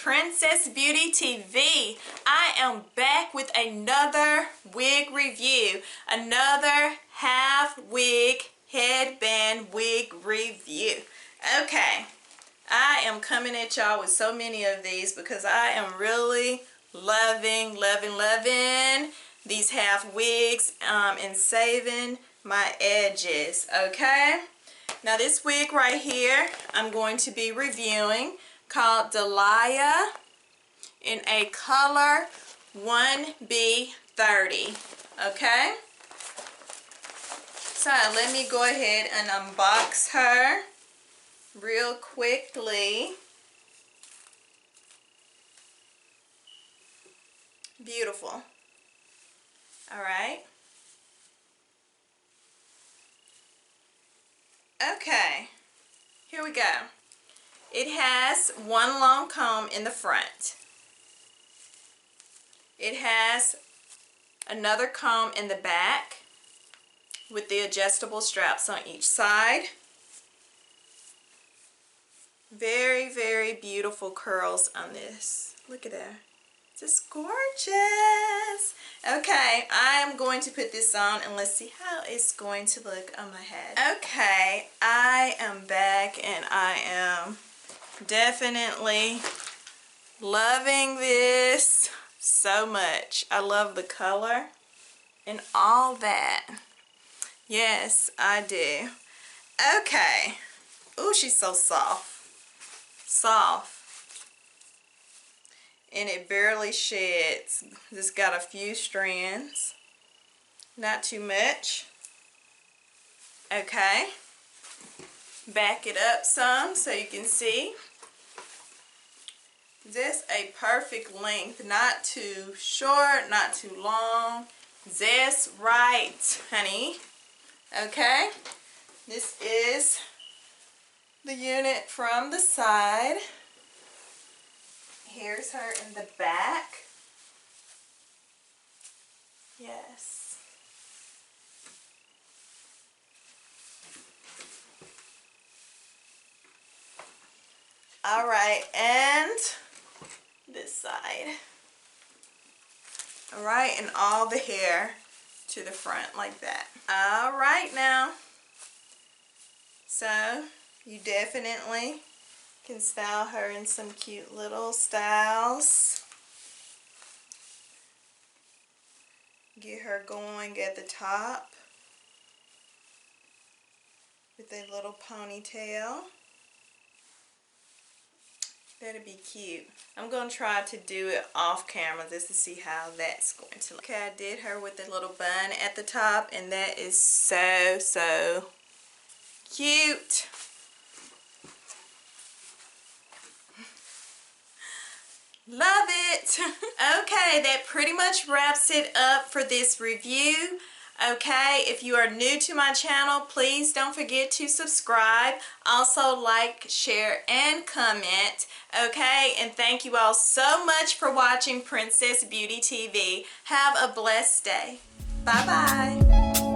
Princess Beauty TV. I am back with another wig review, another half wig headband wig review. Okay, I am coming at y'all with so many of these because I am really loving these half wigs and saving my edges. Okay, now this wig right here I'm going to be reviewing, called DALIA, in a color 1B30. Okay, so let me go ahead and unbox her real quickly. Beautiful. All right. Okay, here we go. It has one long comb in the front. It has another comb in the back with the adjustable straps on each side. Very, very beautiful curls on this. Look at that. Just gorgeous. Okay, I am going to put this on and let's see how it's going to look on my head. Okay, I am back and I am definitely loving this so much. I love the color and all that. Yes, I do. Okay. Ooh, she's so soft. Soft. And it barely sheds. Just got a few strands. Not too much. Okay. Back it up some so you can see. Just a perfect length. Not too short, not too long. Just right, honey. Okay. This is the unit from the side. Here's her in the back. Yes. All right, and this side. All right, and all the hair to the front like that. All right now. So you definitely can style her in some cute little styles. Get her going at the top with a little ponytail. That'd be cute. I'm going to try to do it off camera just to see how that's going to look. Okay, I did her with a little bun at the top and that is so, so cute. Love it. Okay, that pretty much wraps it up for this review. Okay, if you are new to my channel, please don't forget to subscribe. Also like, share, and comment. Okay, and thank you all so much for watching Princess Beauty TV. Have a blessed day. Bye-bye.